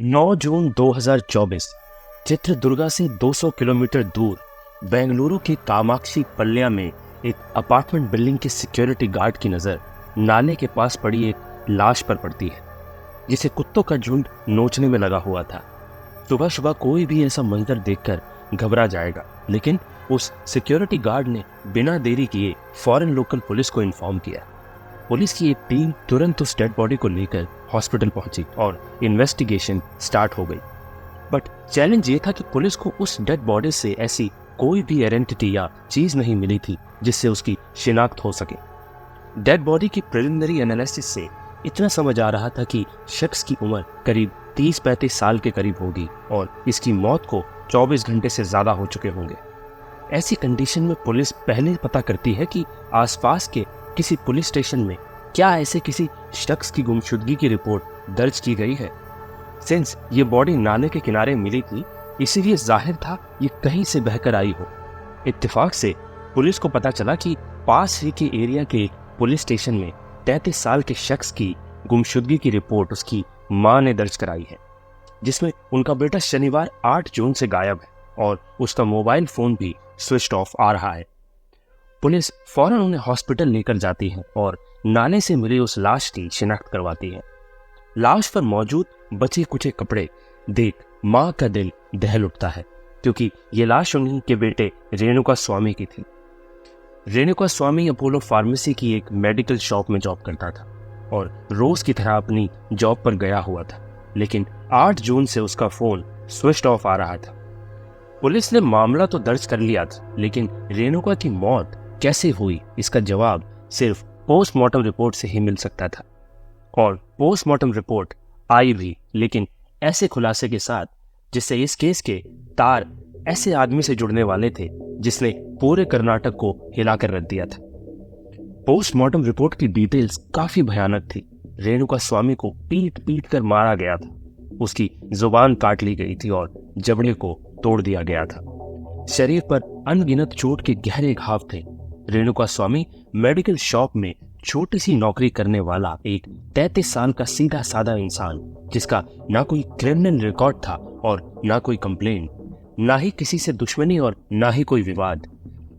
9 जून 2024 चित्रदुर्गा से 200 किलोमीटर दूर बेंगलुरु के कामाक्षी पल्लिया में एक अपार्टमेंट बिल्डिंग के सिक्योरिटी गार्ड की नज़र नाले के पास पड़ी एक लाश पर पड़ती है जिसे कुत्तों का झुंड नोचने में लगा हुआ था। सुबह सुबह कोई भी ऐसा मंजर देखकर घबरा जाएगा, लेकिन उस सिक्योरिटी गार्ड ने बिना देरी किए फॉरेन लोकल पुलिस को इन्फॉर्म किया। पुलिस की एक टीम तुरंत उस डेड बॉडी को लेकर हॉस्पिटल पहुंची और इन्वेस्टिगेशन स्टार्ट हो गई। बट चैलेंज ये था कि पुलिस को उस डेड बॉडी से ऐसी कोई भी आइडेंटिटी या चीज नहीं मिली थी जिससे उसकी शिनाख्त हो सके। डेड बॉडी की प्रिलिमिनरी एनालिसिस से इतना समझ आ रहा था कि शख्स की उम्र करीब 30-35 साल के करीब होगी और इसकी मौत को 24 घंटे से ज्यादा हो चुके होंगे। ऐसी कंडीशन में पुलिस पहले पता करती है कि आसपास के किसी पुलिस स्टेशन में क्या ऐसे किसी शख्स की गुमशुदगी की रिपोर्ट दर्ज की गई है। सिंस ये बॉडी नाले के किनारे मिली थी, इसीलिए जाहिर था ये कहीं से बहकर आई हो। इत्तेफाक से पुलिस को पता चला कि पास ही के एरिया के पुलिस स्टेशन में 33 साल के शख्स की गुमशुदगी की रिपोर्ट उसकी मां ने दर्ज कराई है, जिसमें उनका बेटा शनिवार 8 जून से गायब है और उसका मोबाइल फोन भी स्विच ऑफ आ रहा है। पुलिस फौरन उन्हें हॉस्पिटल लेकर जाती है और नाले से मिली उस लाश की शिनाख्त करवाती है। लाश पर मौजूद बचे कुचे कपड़े देख मां का दिल दहल उठता है, क्योंकि ये लाश उन्हीं के बेटे रेणुका स्वामी की थी। रेणुका स्वामी अपोलो फार्मेसी की एक मेडिकल शॉप में जॉब करता था और रोज की तरह अपनी जॉब पर गया हुआ था, लेकिन 8 जून से उसका फोन स्विच ऑफ आ रहा था। पुलिस ने मामला तो दर्ज कर लिया था, लेकिन रेणुका की मौत कैसे हुई इसका जवाब सिर्फ पोस्टमार्टम रिपोर्ट से ही मिल सकता था। और पोस्टमार्टम रिपोर्ट आई भी, लेकिन ऐसे खुलासे के साथ जिससे इस केस के तार ऐसे आदमी से जुड़ने वाले थे जिसने पूरे कर्नाटक को हिलाकर रख दिया था। पोस्टमार्टम रिपोर्ट की डिटेल्स काफी भयानक थी। रेणुका स्वामी को पीट पीट कर मारा गया था, उसकी जुबान काट ली गई थी और जबड़े को तोड़ दिया गया था। शरीर पर अनगिनत चोट के गहरे घाव थे। रेणुका स्वामी मेडिकल शॉप में छोटी सी नौकरी करने वाला एक 33 साल का सीधा साधा इंसान, जिसका ना कोई क्रिमिनल रिकॉर्ड था और ना कोई कंप्लेंट, ना ही किसी से दुश्मनी और ना ही कोई विवाद।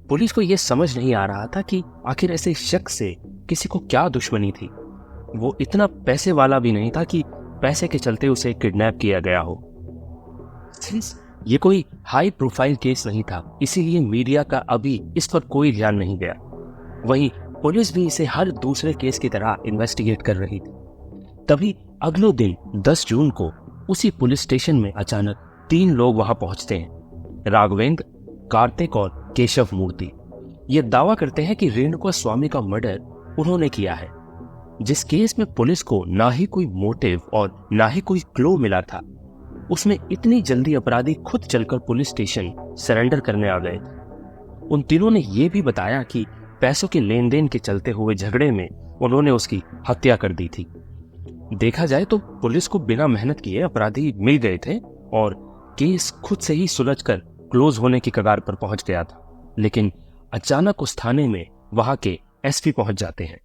पुलिस को यह समझ नहीं आ रहा था कि आखिर ऐसे शख्स से किसी को क्या दुश्मनी थी। वो इतना पैसे वाला भी नहीं था कि पैसे के चलते उसे किडनैप किया गया हो। सिंस ये कोई हाई प्रोफाइल केस नहीं था, इसीलिए मीडिया का अभी इस पर कोई ध्यान नहीं गया। वहीं पुलिस भी इसे हर दूसरे केस की तरह इन्वेस्टिगेट कर रही थी। तभी अगले दिन 10 जून को उसी पुलिस स्टेशन में अचानक 3 लोग वहां पहुंचते हैं। राघवेंद्र, कार्तिक और केशव मूर्ति ये दावा करते हैं कि रेणुका स्वामी का मर्डर उन्होंने किया है। जिस केस में पुलिस को ना ही कोई मोटिव और ना ही कोई क्लू मिला था, उसमें इतनी जल्दी अपराधी खुद चलकर पुलिस स्टेशन सरेंडर करने आ गए थे। उन तीनों ने यह भी बताया कि पैसों के लेन देन के चलते हुए झगड़े में उन्होंने उसकी हत्या कर दी थी। देखा जाए तो पुलिस को बिना मेहनत किए अपराधी मिल गए थे और केस खुद से ही सुलझकर क्लोज होने की कगार पर पहुंच गया था। लेकिन अचानक उस थाने में वहां के एसपी पहुंच जाते हैं।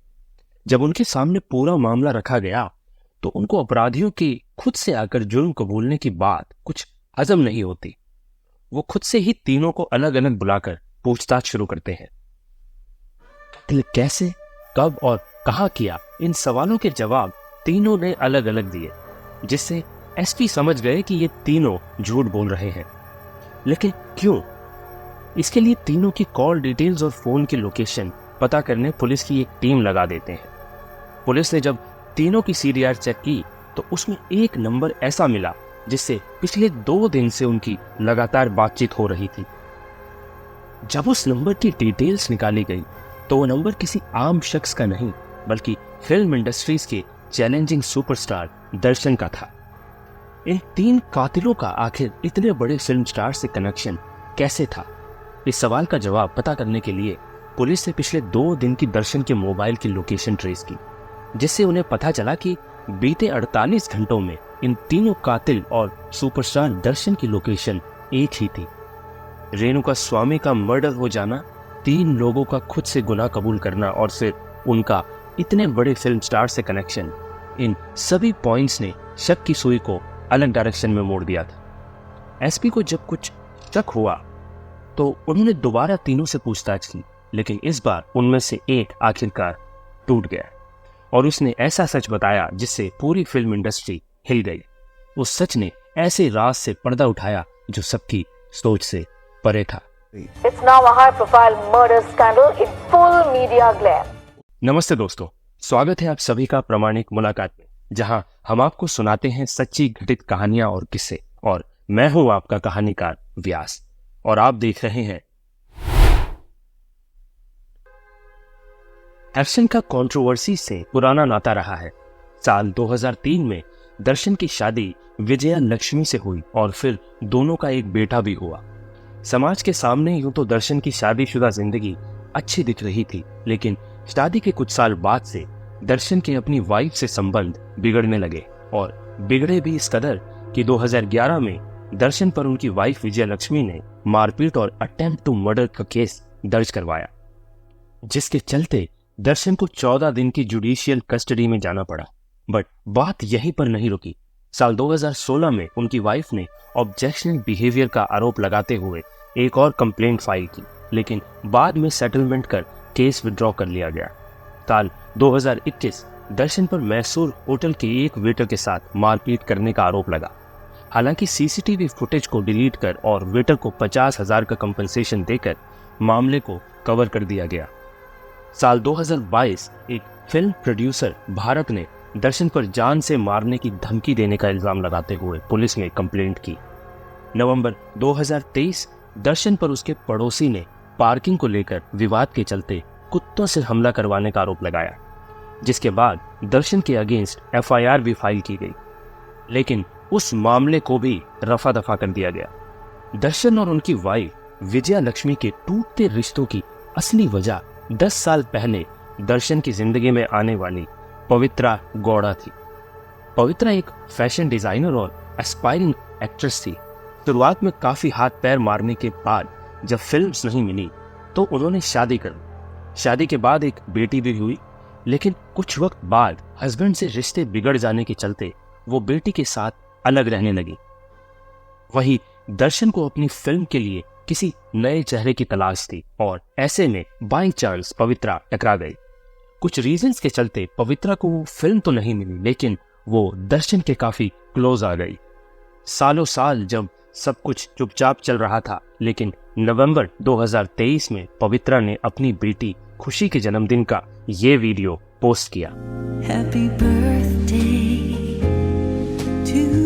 जब उनके सामने पूरा मामला रखा गया तो उनको अपराधियों की खुद से आकर जुर्म कबूलने की बात कुछ हजम नहीं होती। वो खुद से ही तीनों को अलग अलग बुलाकर पूछताछ शुरू करते हैं। कैसे, कब और कहां किया, इन सवालों के जवाब तीनों ने अलग अलग दिए, जिससे एसपी समझ गए कि ये तीनों झूठ बोल रहे हैं। लेकिन क्यों? इसके लिए तीनों की कॉल डिटेल्स और फोन की लोकेशन पता करने पुलिस की एक टीम लगा देते हैं। पुलिस ने जब तीनों की सीडीआर चेक की तो उसमें एक नंबर ऐसा मिला जिससे पिछले 2 दिन से उनकी लगातार बातचीत हो रही थी। जब उस नंबर की डिटेल्स निकाली गई तो वो नंबर किसी आम शख्स का नहीं, बल्कि फिल्म इंडस्ट्रीज के चैलेंजिंग सुपरस्टार दर्शन का था। इन 3 कातिलों का आखिर इतने बड़े फिल्म स्टार से कनेक्शन कैसे था? इस सवाल का जवाब पता करने के लिए पुलिस ने पिछले 2 दिन की दर्शन के मोबाइल की लोकेशन ट्रेस की, जिससे उन्हें पता चला कि बीते 48 घंटों में इन तीनों कातिल और सुपरस्टार दर्शन की लोकेशन एक ही थी। रेणुका स्वामी का मर्डर हो जाना, 3 लोगों का खुद से गुनाह कबूल करना और फिर उनका इतने बड़े फिल्म स्टार से कनेक्शन, इन सभी पॉइंट्स ने शक की सुई को अलग डायरेक्शन में मोड़ दिया था। एसपी को जब कुछ शक हुआ तो उन्होंने दोबारा तीनों से पूछताछ की, लेकिन इस बार उनमें से एक आखिरकार टूट गया और उसने ऐसा सच बताया जिससे पूरी फिल्म इंडस्ट्री हिल गई। उस सच ने ऐसे राज से पर्दा उठाया जो सबकी सोच से परे था। It's now a high-profile murder scandal in full media glare. नमस्ते दोस्तों, स्वागत है आप सभी का प्रामाणिक मुलाकात में, जहां हम आपको सुनाते हैं सच्ची घटित कहानियां और किस्से। और मैं हूं आपका कहानीकार व्यास और आप देख रहे हैं। एक्शन का कंट्रोवर्सी से पुराना नाता रहा है। साल 2003 में दर्शन की शादी विजया लक्ष्मी से हुई और फिर दोनों का एक बेटा भी हुआ। समाज के सामने यूं तो दर्शन की शादीशुदा जिंदगी अच्छी दिख रही थी, लेकिन शादी के कुछ साल बाद से दर्शन के अपनी वाइफ से संबंध बिगड़ने लगे और बिगड़े भी इस कदर कि 2011 में दर्शन पर उनकी वाइफ विजया लक्ष्मी ने मारपीट और अटेम्प्ट टू मर्डर का केस दर्ज करवाया, जिसके चलते दर्शन को 14 दिन की जुडिशियल कस्टडी में जाना पड़ा। बट बात यहीं पर नहीं रुकी। साल 2016 में उनकी वाइफ ने ऑब्जेक्शनल बिहेवियर का आरोप लगाते हुए एक और कंप्लेंट फाइल की, लेकिन बाद में सेटलमेंट कर केस विड्रॉ कर लिया गया। साल 2021 दर्शन पर मैसूर होटल के एक वेटर के साथ मारपीट करने का आरोप लगा। हालांकि सीसीटीवी फुटेज को डिलीट कर और वेटर को 50,000 का कंपनसेशन देकर मामले को कवर कर दिया गया। साल 2022 एक फिल्म प्रोड्यूसर भारत ने दर्शन पर जान से मारने की धमकी देने का इल्जाम लगाते हुए पुलिस में कंप्लेंट की। नवंबर 2023 दर्शन पर उसके पड़ोसी ने पार्किंग को लेकर विवाद के चलते कुत्तों से हमला करवाने का आरोप लगाया, जिसके बाद दर्शन के अगेंस्ट एफआईआर भी फाइल की गई, लेकिन उस मामले को भी रफा दफा कर दिया गया। दर्शन और उनकी वाइफ विजया लक्ष्मी के टूटते रिश्तों की असली वजह 10 साल पहले दर्शन की जिंदगी में आने वाली पवित्रा गौड़ा थी। पवित्रा एक फैशन डिजाइनर और एस्पायरिंग एक्ट्रेस थी। शुरुआत में काफी हाथ पैर मारने के बाद जब फिल्म्स नहीं मिली तो उन्होंने शादी कर ली। शादी के बाद एक बेटी भी हुई, लेकिन कुछ वक्त बाद हस्बैंड से रिश्ते बिगड़ जाने के चलते वो बेटी के साथ अलग रहने लगी। वही दर्शन को अपनी फिल्म के लिए किसी नए चेहरे की तलाश थी और ऐसे में बाय चांस पवित्रा टकरा गई। कुछ रीजंस के चलते पवित्रा को वो फिल्म तो नहीं मिली, लेकिन वो दर्शन के काफी क्लोज आ गई। सालों साल जब सब कुछ चुपचाप चल रहा था, लेकिन नवंबर 2023 में पवित्रा ने अपनी बेटी खुशी के जन्मदिन का ये वीडियो पोस्ट किया। Happy birthday to you.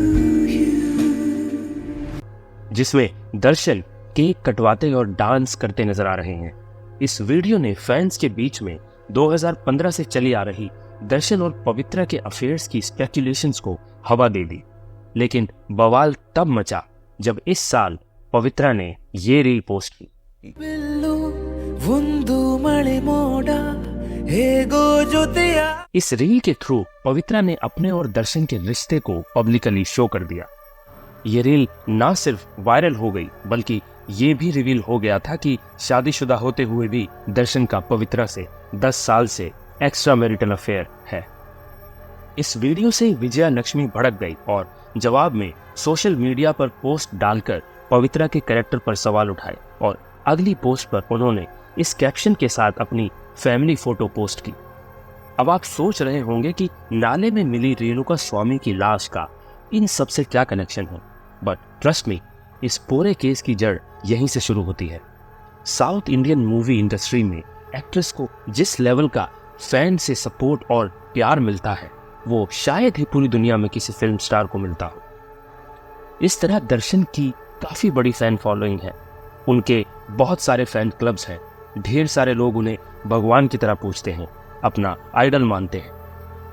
जिसमें दर्शन केक कटवाते और डांस करते नजर आ रहे हैं। इस वीडियो ने फैंस के बीच में 2015 से चली आ रही दर्शन और पवित्रा के अफेयर्स की स्पेकुलेशंस को हवा दे दी, लेकिन बवाल तब मचा जब इस साल पवित्रा ने ये रील पोस्ट की। इस रील के थ्रू पवित्रा ने अपने और दर्शन के रिश्ते को पब्लिकली शो कर दिया। ये रील ना सिर्फ वायरल हो गई, बल्कि ये भी रिवील हो गया था कि शादीशुदा होते हुए भी दर्शन का पवित्रा से 10 साल से एक्स्ट्रा मैरिटल अफेयर है। इस वीडियो से विजया लक्ष्मी भड़क गई और जवाब में सोशल मीडिया पर पोस्ट डालकर पवित्रा के कैरेक्टर पर सवाल उठाए और अगली पोस्ट पर उन्होंने इस कैप्शन के साथ अपनी फैमिली फोटो पोस्ट की। अब आप सोच रहे होंगे कि नाले में मिली रेणुका स्वामी की लाश का इन सब से क्या कनेक्शन है, बट ट्रस्ट मी, इस पूरे केस की जड़ यहीं से शुरू होती है। साउथ इंडियन मूवी इंडस्ट्री में एक्ट्रेस को जिस लेवल का फैन से सपोर्ट और प्यार मिलता है, वो शायद ही पूरी दुनिया में किसी फिल्म स्टार को मिलता हो। इस तरह दर्शन की काफी बड़ी फैन फॉलोइंग है। उनके बहुत सारे फैन क्लब्स हैं। ढेर सारे लोग उन्हें भगवान की तरह पूजते हैं, अपना आइडल मानते हैं।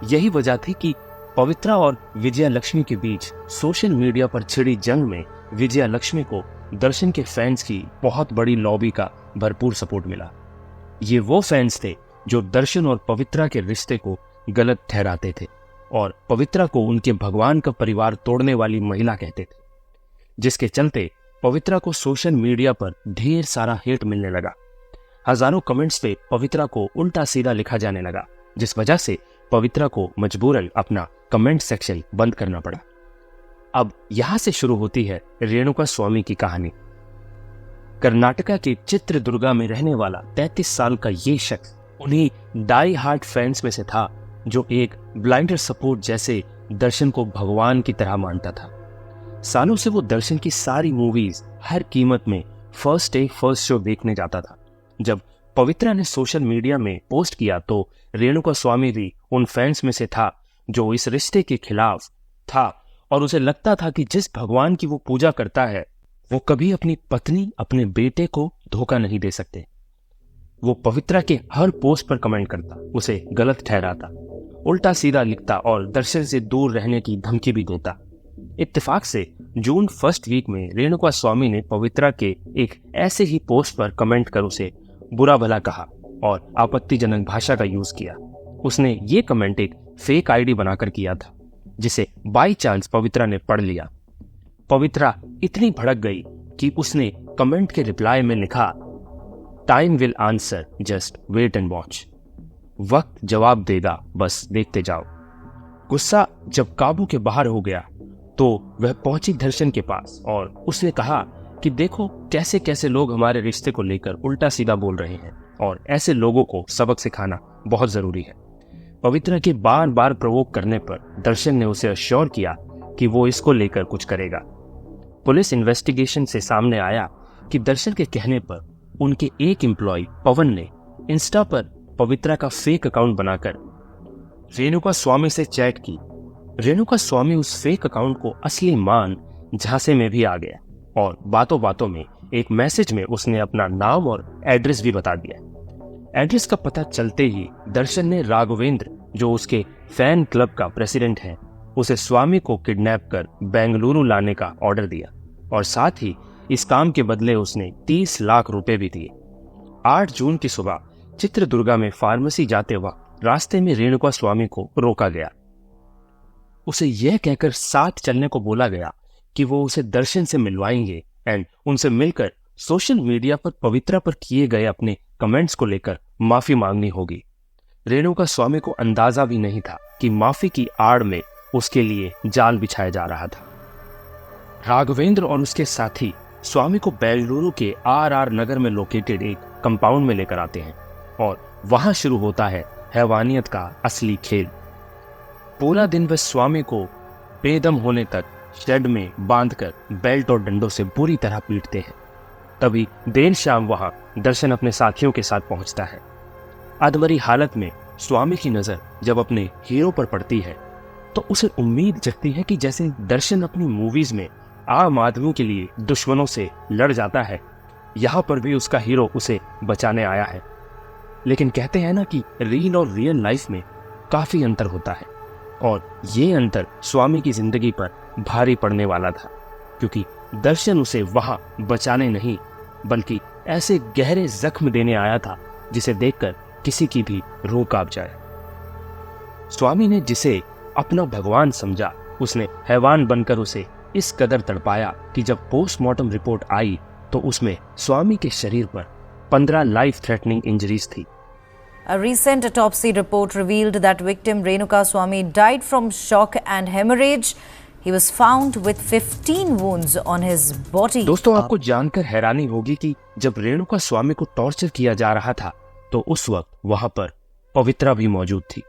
यही वजह थी कि पवित्रा और विजया लक्ष्मी के बीच सोशल मीडिया पर छिड़ी जंग में विजया लक्ष्मी को दर्शन के फैंस की बहुत बड़ी लॉबी का भरपूर सपोर्ट मिला। ये वो फैंस थे जो दर्शन और पवित्रा के रिश्ते को गलत ठहराते थे और पवित्रा को उनके भगवान का परिवार तोड़ने वाली महिला कहते थे, जिसके चलते पवित्रा को सोशल मीडिया पर ढेर सारा हेट मिलने लगा। हजारों कमेंट्स पे पवित्रा को उल्टा सीधा लिखा जाने लगा, जिस वजह से पवित्रा को मजबूरन अपना कमेंट सेक्शन बंद करना पड़ा। अब यहां से शुरू होती है रेणुका स्वामी की कहानी। कर्नाटका के चित्रदुर्गा में रहने वाला 33 साल का ये शख्स उन्हीं डाई हार्ट फैंस में से था जो एक ब्लाइंडर सपोर्ट जैसे दर्शन को भगवान की तरह मानता था। सालों से वो दर्शन की सारी मूवीज हर कीमत में फर्स्ट डे फर्स्ट शो देखने जाता था। जब पवित्रा ने सोशल मीडिया में पोस्ट किया तो रेणुका स्वामी भी उन फैंस में से था जो इस रिश्ते के खिलाफ था और उसे लगता था कि जिस भगवान की वो पूजा करता है वो कभी अपनी पत्नी अपने बेटे को धोखा नहीं दे सकते। वो पवित्रा के हर पोस्ट पर कमेंट करता, उसे गलत ठहराता, उल्टा सीधा लिखता और दर्शन से दूर रहने की धमकी भी देता। इत्तेफाक से जून फर्स्ट वीक में रेणुका स्वामी ने पवित्रा के एक ऐसे ही पोस्ट पर कमेंट कर उसे बुरा भला कहा और आपत्तिजनक भाषा का यूज किया। उसने ये कमेंट एक फेक आईडी बनाकर किया था जिसे बाई चांस पवित्रा ने पढ़ लिया। पवित्रा इतनी भड़क गई कि उसने कमेंट के रिप्लाई में लिखा, time will answer, just wait and watch. वक्त जवाब देगा, बस देखते जाओ। गुस्सा जब काबू के बाहर हो गया तो वह पहुंची दर्शन के पास और उसने कहा कि देखो कैसे कैसे लोग हमारे रिश्ते को लेकर उल्टा सीधा बोल रहे हैं और ऐसे लोगों को सबक सिखाना बहुत जरूरी है। पवित्रा के बार बार प्रवोक करने पर दर्शन ने उसे अश्योर किया कि वो इसको लेकर कुछ करेगा। पुलिस इन्वेस्टिगेशन से सामने आया कि दर्शन के कहने पर उनके एक एम्प्लॉय पवन ने इंस्टा पर पवित्रा का फेक अकाउंट बनाकर रेणुका स्वामी से चैट की। रेणुका स्वामी उस फेक अकाउंट को असली मान झांसे में भी आ गया और बातों बातों में एक मैसेज में उसने अपना नाम और एड्रेस भी बता दिया। एड्रेस का पता चलते ही दर्शन ने राघवेंद्र, जो उसके फैन क्लब का प्रेसिडेंट है, उसे स्वामी को किडनैप कर बेंगलुरु लाने का ऑर्डर दिया और साथ ही इस काम के बदले उसने 30 लाख रुपए भी दिए। 8 जून की सुबह चित्रदुर्गा में फार्मेसी जाते वक्त रास्ते में रेणुका स्वामी को रोका गया। उसे यह कहकर साथ चलने को बोला गया कि वो उसे दर्शन से मिलवाएंगे एंड उनसे मिलकर सोशल मीडिया पर पवित्रा पर किए गए अपने कमेंट्स को लेकर माफी मांगनी होगी। रेणुका स्वामी को अंदाजा भी नहीं था कि माफी की आड़ में उसके लिए जाल बिछाया जा रहा था। राघवेंद्र और उसके साथी स्वामी को बेंगलुरु के आर नगर में लोकेटेड एक कंपाउंड में लेकर आते हैं और वहां शुरू होता है हैवानियत का असली खेल। पूरा दिन वह स्वामी को बेदम होने तक शेड में बांधकर बेल्ट और डंडों से बुरी तरह पीटते हैं। तभी देर शाम वहां दर्शन अपने साथियों के साथ पहुंचता है। अधमरी हालत में स्वामी की नजर जब अपने हीरो पर पड़ती है तो उसे उम्मीद जगती है कि जैसे दर्शन अपनी मूवीज में आम आदमियों के लिए दुश्मनों से लड़ जाता है, यहाँ पर भी उसका हीरो उसे बचाने आया है। लेकिन कहते हैं ना कि रील और रियल लाइफ में काफी अंतर होता है और ये अंतर स्वामी की जिंदगी पर भारी पड़ने वाला था, क्योंकि दर्शन उसे वहां बचाने नहीं बल्कि ऐसे गहरे जख्म देने आया था जिसे देखकर किसी की भी रूह कांप जाए। स्वामी ने जिसे अपना भगवान समझा, उसने हैवान बनकर उसे इस कदर तड़पाया कि जब पोस्टमार्टम रिपोर्ट आई तो उसमें स्वामी के शरीर पर 15 लाइफ थ्रेटनिंग इंजरीज थी। A recent autopsy report revealed that victim Renuka Swamy died from shock and hemorrhage. He was found with 15 wounds on his body. दोस्तों, आपको जानकर हैरानी होगी कि जब रेणुका स्वामी को टॉर्चर किया जा रहा था तो उस वक्त वहां पर पवित्रा भी मौजूद थी।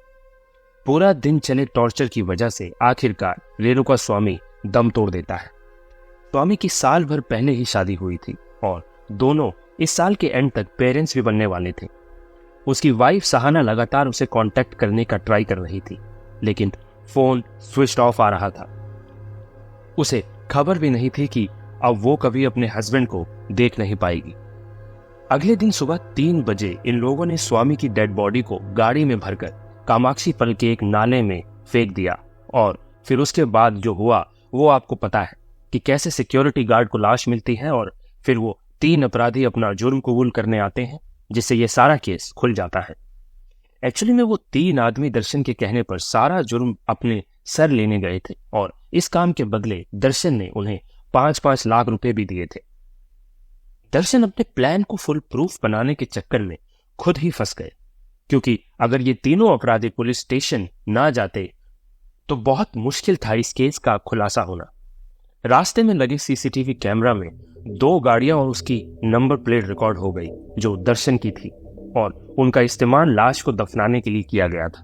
पूरा दिन चले टॉर्चर की वजह से आखिरकार रेणुका स्वामी दम तोड़ देता है। स्वामी की साल भर पहले ही शादी हुई थी और दोनों इस साल के एंड तक पेरेंट्स भी बनने वाले थे। उसकी वाइफ सहाना लगातार उसे कांटेक्ट करने का ट्राई कर रही थी, लेकिन फोन स्विच ऑफ आ रहा था। उसे खबर भी नहीं थी कि अब वो कभी अपने हस्बैंड को देख नहीं पाएगी। अगले दिन सुबह 3 बजे इन लोगों ने स्वामी की डेड बॉडी को गाड़ी में भरकर कामाक्षी पल के एक नाले में फेंक दिया और फिर उसके बाद जो हुआ वो आपको पता है कि कैसे सिक्योरिटी गार्ड को लाश मिलती है और फिर वो 3 अपराधी अपना जुर्म कबूल करने आते हैं, जिससे ये सारा केस खुल जाता है। एक्चुअली में वो 3 आदमी दर्शन के कहने पर सारा जुर्म अपने सर लेने गए थे और इस काम के बदले दर्शन ने उन्हें 5-5 लाख रुपए भी दिए थे। दर्शन अपने प्लान को फुल प्रूफ बनाने के चक्कर में खुद ही फंस गए, क्योंकि अगर ये तीनों अपराधी पुलिस स्टेशन ना जाते तो बहुत मुश्किल था इस केस का खुलासा होना। रास्ते में लगे सीसीटीवी कैमरा में 2 गाड़ियां और उसकी नंबर प्लेट रिकॉर्ड हो गई जो दर्शन की थी और उनका इस्तेमाल लाश को दफनाने के लिए किया गया था।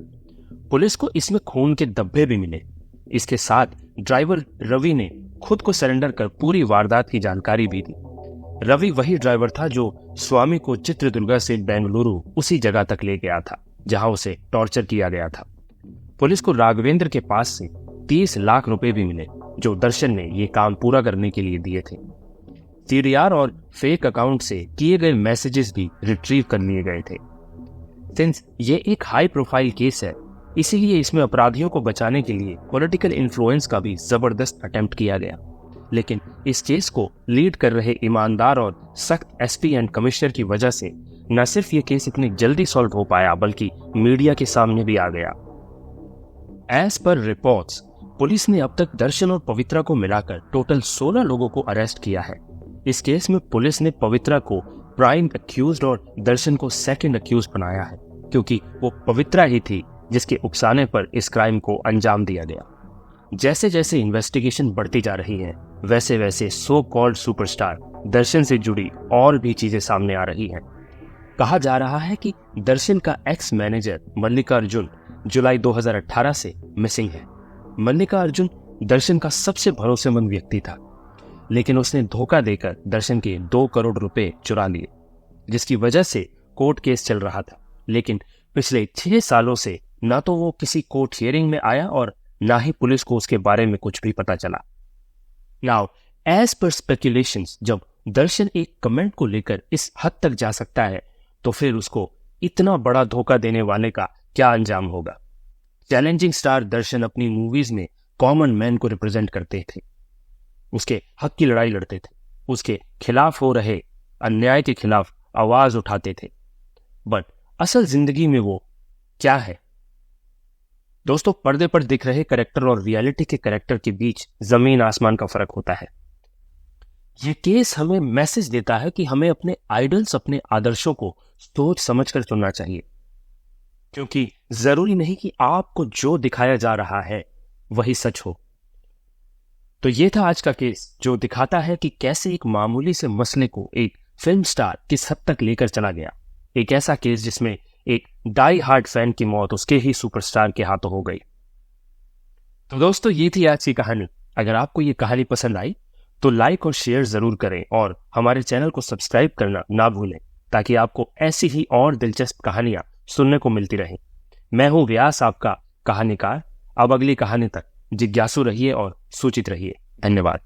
पुलिस को इसमें खून के धब्बे भी मिले। इसके साथ ड्राइवर रवि ने खुद को सरेंडर कर पूरी वारदात की जानकारी भी दी। रवि वही ड्राइवर था जो स्वामी को चित्रदुर्गा से बेंगलुरु उसी जगह तक ले गया था जहां उसे टॉर्चर किया गया था। पुलिस को राघवेंद्र के पास से 30 लाख रुपए भी मिले जो दर्शन ने ये काम पूरा करने के लिए दिए थे। सीडीआर और फेक अकाउंट से किए गए मैसेजेस भी रिट्रीव कर लिए गए थे। सिंस ये एक हाई प्रोफाइल केस है, इसीलिए इसमें अपराधियों को बचाने के लिए पॉलिटिकल इन्फ्लुएंस का भी जबरदस्त अटेम्प्ट किया गया। लेकिन इस केस को लीड कर रहे ईमानदार और सख्त एसपी एंड कमिश्नर की वजह से न सिर्फ ये केस इतनी जल्दी सॉल्व हो पाया बल्कि मीडिया के सामने भी आ गया। एज पर रिपोर्ट्स, पुलिस ने अब तक दर्शन और पवित्रा को मिलाकर टोटल 16 लोगों को अरेस्ट किया है। इस केस में पुलिस ने पवित्रा को प्राइम अक्यूज्ड और दर्शन को सेकंड अक्यूज्ड बनाया है क्योंकि वो पवित्रा ही थी जिसके उकसाने पर इस क्राइम को अंजाम दिया गया। जैसे जैसे इन्वेस्टिगेशन बढ़ती जा रही है वैसे वैसे सो कॉल्ड सुपरस्टार दर्शन से जुड़ी और भी चीजें सामने आ रही हैं। कहा जा रहा है कि दर्शन का एक्स मैनेजर मल्लिकार्जुन जुलाई 2018 से मिसिंग है। मल्लिकार्जुन दर्शन का सबसे भरोसेमंद व्यक्ति था, लेकिन उसने धोखा देकर दर्शन के 2 करोड़ रुपए चुरा लिए, जिसकी वजह से कोर्ट केस चल रहा था। लेकिन पिछले 6 सालों से ना तो वो किसी कोर्ट हियरिंग में आया और ना ही पुलिस को उसके बारे में कुछ भी पता चला। नाउ एज पर स्पेकुलेशंस, जब दर्शन एक कमेंट को लेकर इस हद तक जा सकता है तो फिर उसको इतना बड़ा धोखा देने वाले का क्या अंजाम होगा। चैलेंजिंग स्टार दर्शन अपनी मूवीज में कॉमन मैन को रिप्रेजेंट करते थे, उसके हक की लड़ाई लड़ते थे, उसके खिलाफ हो रहे अन्याय के खिलाफ आवाज उठाते थे। बट असल जिंदगी में वो क्या है? दोस्तों, पर्दे पर दिख रहे कैरेक्टर और रियलिटी के कैरेक्टर के बीच जमीन आसमान का फर्क होता है। यह केस हमें मैसेज देता है कि हमें अपने आइडल्स, अपने आदर्शों को सोच समझकर चुनना चाहिए, क्योंकि जरूरी नहीं कि आपको जो दिखाया जा रहा है वही सच हो। तो ये था आज का केस जो दिखाता है कि कैसे एक मामूली से मसले को एक फिल्म स्टार किस हद तक लेकर चला गया। एक ऐसा केस जिसमें एक डाई हार्ड फैन की मौत उसके ही सुपरस्टार के हाथों हो गई। तो दोस्तों, ये थी आज की कहानी। अगर आपको ये कहानी पसंद आई तो लाइक और शेयर जरूर करें और हमारे चैनल को सब्सक्राइब करना ना भूलें ताकि आपको ऐसी ही और दिलचस्प कहानियां सुनने को मिलती रहें। मैं हूं व्यास, आपका कहानीकार। अब अगली कहानी तक जिज्ञासु रहिए और सूचित रहिए। धन्यवाद।